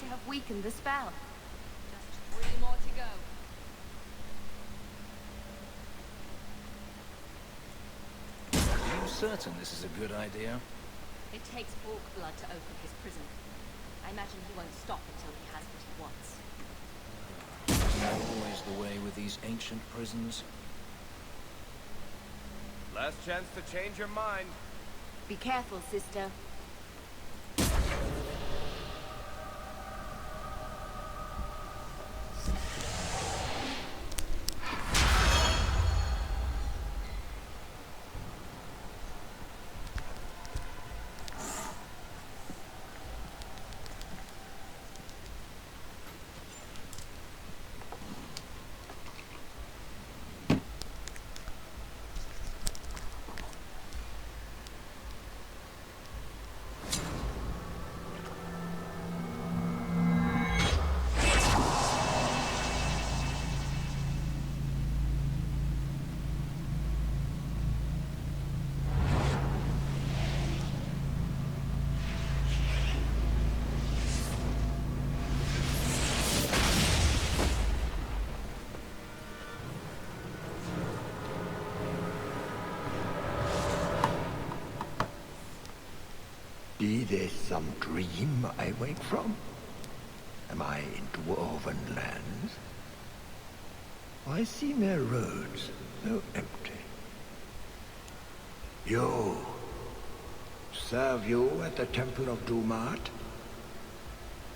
to have weakened the spell. Just 3 more to go. Are you certain this is a good idea? It takes orc blood to open his prison. I imagine he won't stop until he has what he wants. Isn't that always the way with these ancient prisons? Last chance to change your mind. Be careful, sister. Be this some dream I wake from? Am I in dwarven lands? I see their roads so empty. You! Serve you at the Temple of Dumat?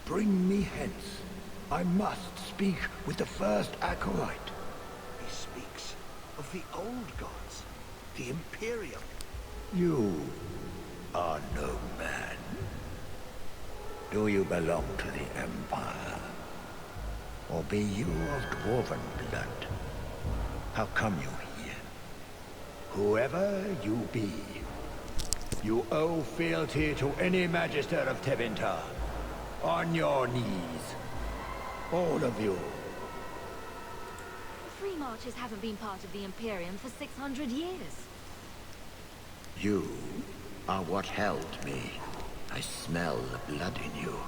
Bring me hence. I must speak with the first acolyte. He speaks of the old gods, the Imperium. You are no man. Do you belong to the Empire? Or be you of dwarven blood? How come you here? Whoever you be, you owe fealty to any Magister of Tevinter. On your knees. All of you. The Free Marches haven't been part of the Imperium for 600 years. You are what held me. I smell the blood in you.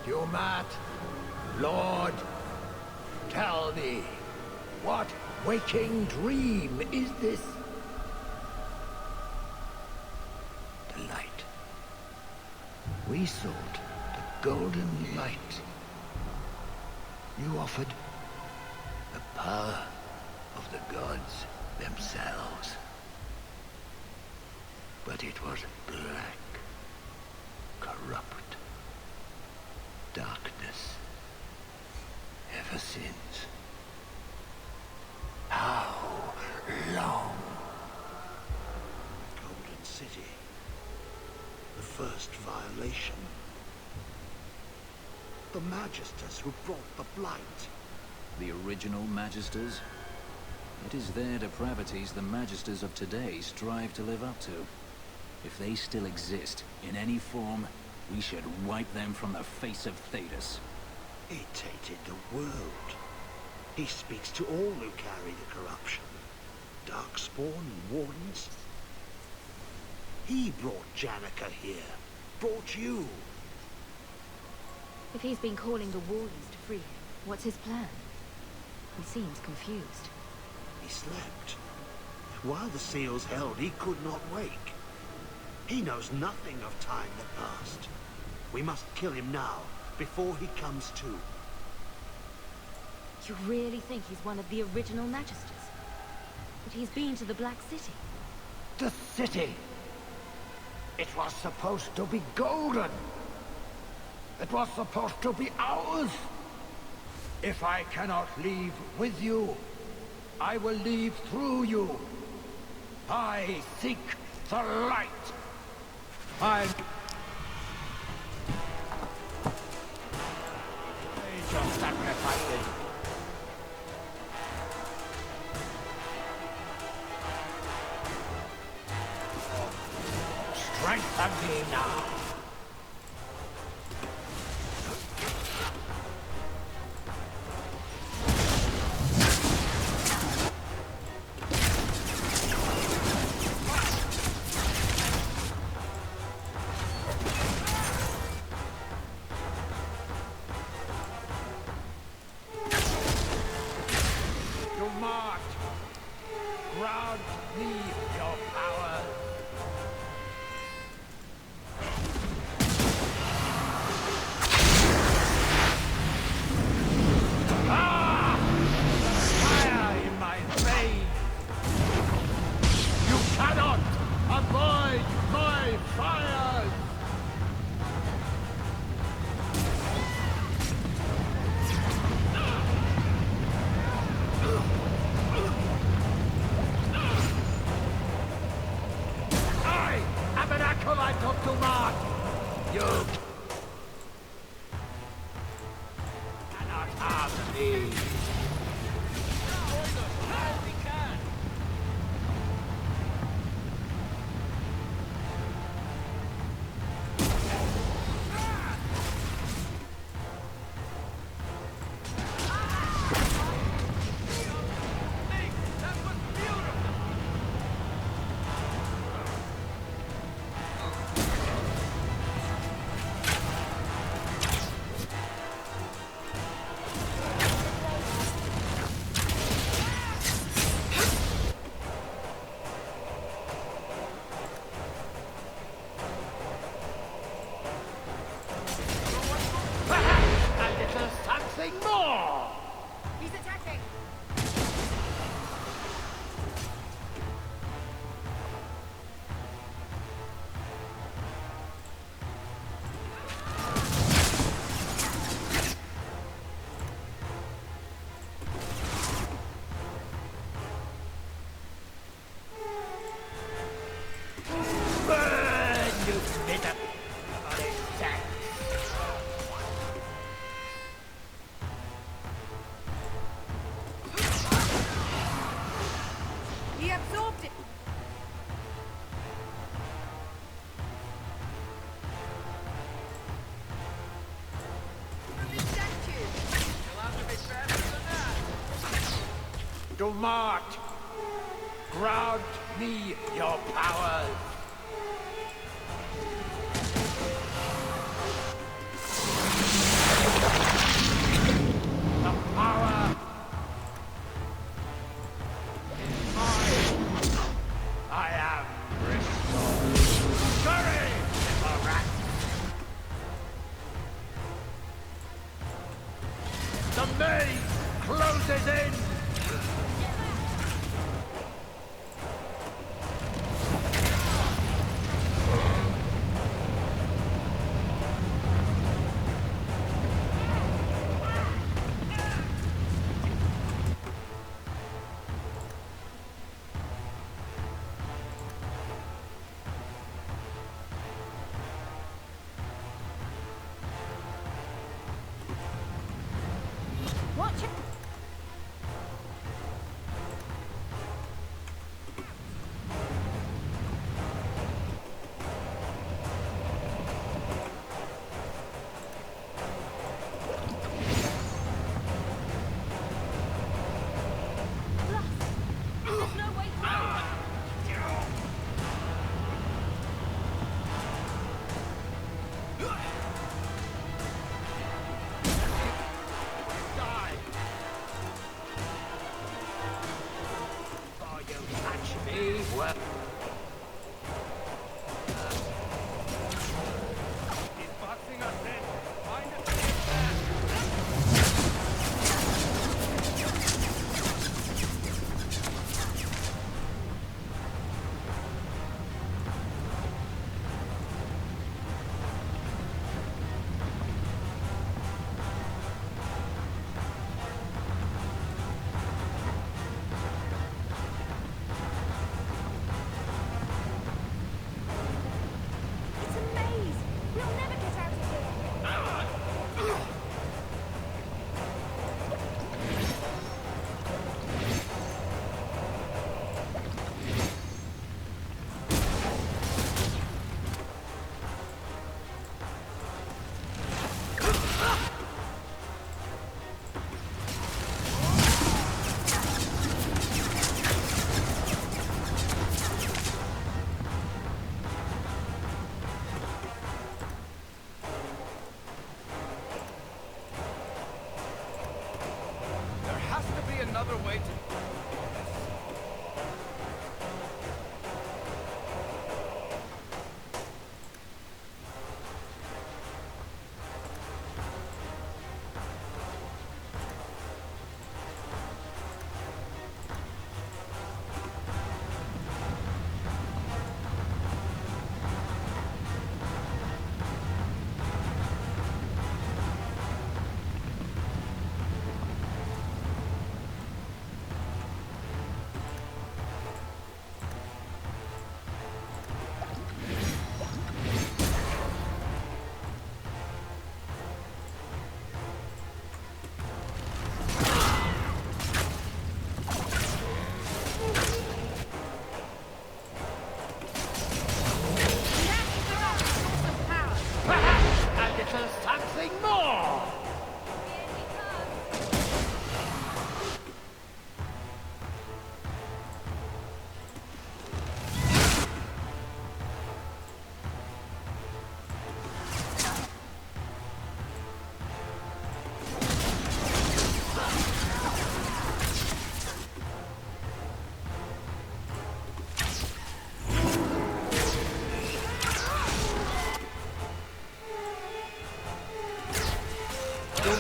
Dumat, Lord, tell me, what waking dream is this? The light. We sought the golden light. You offered the power of the gods themselves. But it was black, corrupt, darkness, ever since. How long? Golden City. The first violation. The Magisters who brought the Blight. The original Magisters? It is their depravities the Magisters of today strive to live up to. If they still exist, in any form, we should wipe them from the face of Thedas. He tainted the world. He speaks to all who carry the corruption. Darkspawn and Wardens. He brought Janika here. Brought you. If he's been calling the Wardens to free him, what's his plan? He seems confused. He slept. While the seals held, he could not wake. He knows nothing of time that passed. We must kill him now, before he comes to. You really think he's one of the original Magisters? But he's been to the Black City. The city! It was supposed to be golden! It was supposed to be ours! If I cannot leave with you, I will leave through you. I seek the light. I... Your sacrifices. Strengthen me now. till I talk to Mark. You cannot harm me. Something more! He's attacking! Burn, you bitter sack! He absorbed it! From the statue! You'll have to be faster than that! To Mart! Grant me your powers! The power is mine! I am restored! Scurry, little rat! The maze closes in!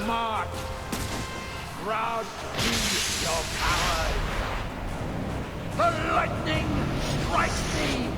march! Grant me your powers! The lightning strikes me!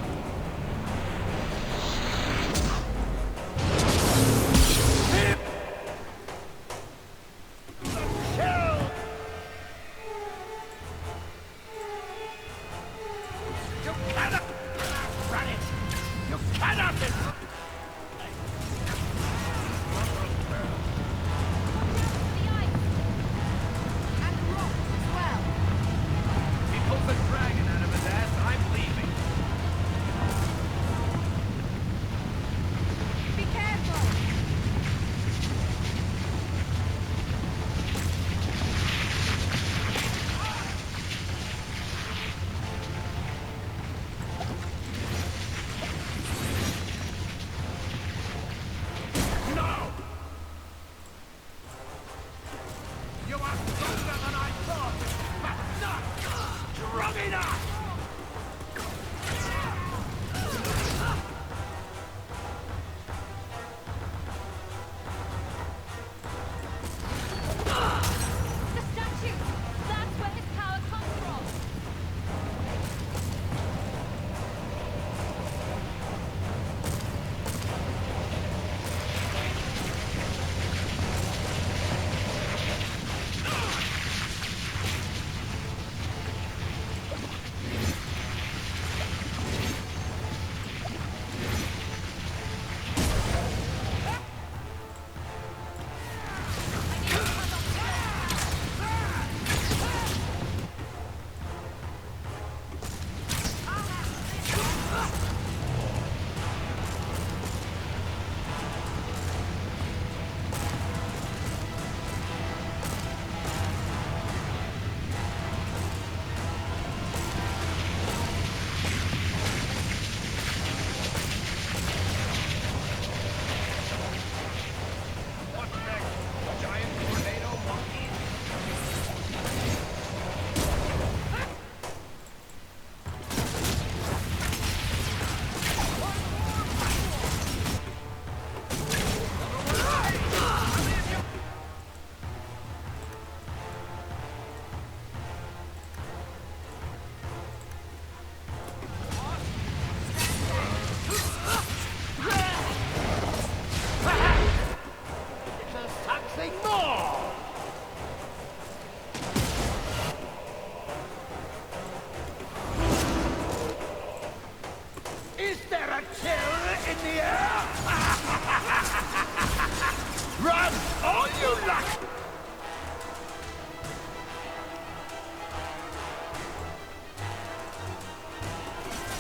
Run all you like!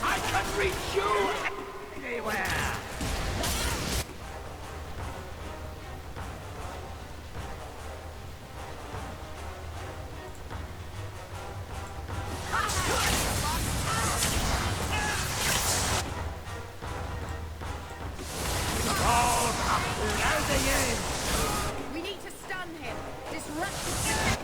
I can reach you anywhere! We need to stun him. Disrupt his...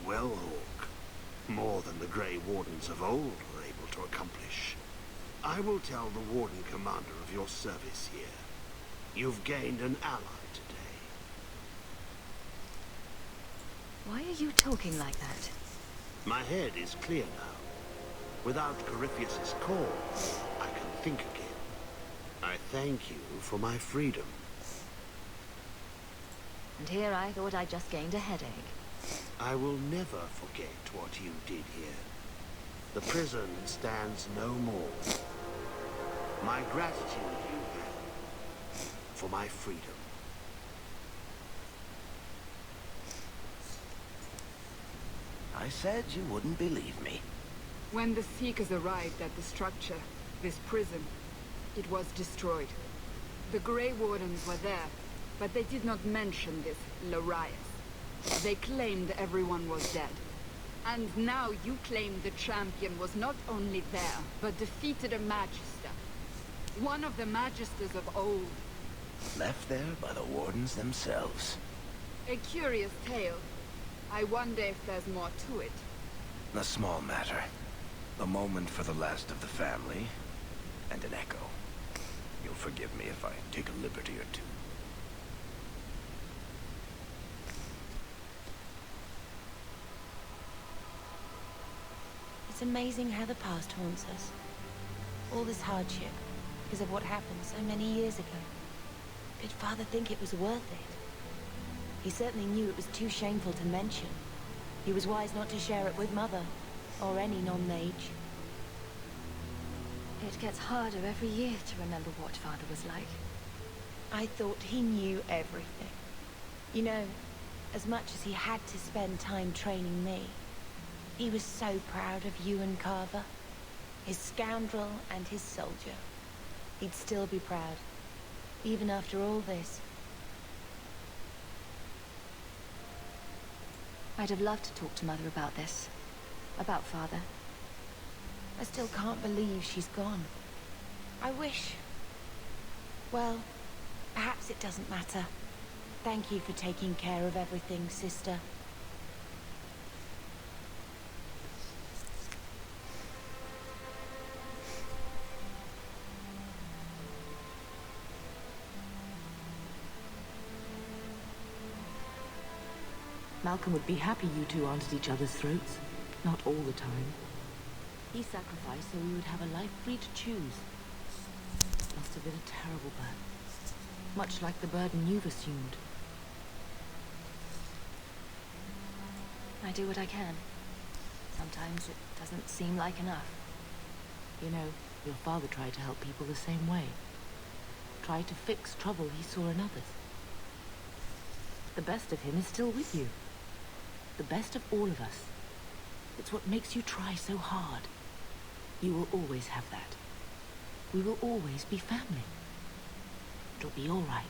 well, Hawk. More than the Grey Wardens of old were able to accomplish. I will tell the Warden Commander of your service here. You've gained an ally today. Why are you talking like that? My head is clear now. Without Corypheus's call, I can think again. I thank you for my freedom. And here I thought I just gained a headache. I will never forget what you did here. The prison stands no more. My gratitude you have for my freedom. I said you wouldn't believe me. When the Seekers arrived at the structure, this prison, it was destroyed. The Grey Wardens were there, but they did not mention this Larius. They claimed everyone was dead. And now you claim the champion was not only there, but defeated a Magister. One of the Magisters of old. Left there by the Wardens themselves. A curious tale. I wonder if there's more to it. A small matter. A moment for the last of the family, and an echo. You'll forgive me if I take a liberty or two. It's amazing how the past haunts us. All this hardship, because of what happened so many years ago. Did Father think it was worth it? He certainly knew it was too shameful to mention. He was wise not to share it with Mother, or any non-mage. It gets harder every year to remember what Father was like. I thought he knew everything. You know, as much as he had to spend time training me, he was so proud of you and Carver. His scoundrel and his soldier. He'd still be proud, even after all this. I'd have loved to talk to Mother about this. About Father. I still can't believe she's gone. I wish... Well, perhaps it doesn't matter. Thank you for taking care of everything, sister. Malcolm would be happy you two aren't at each other's throats. Not all the time. He sacrificed so we would have a life free to choose. Must have been a terrible burden. Much like the burden you've assumed. I do what I can. Sometimes it doesn't seem like enough. You know, your father tried to help people the same way. Tried to fix trouble he saw in others. The best of him is still with you. The best of all of us. It's what makes you try so hard. You will always have that. We will always be family. It'll be all right.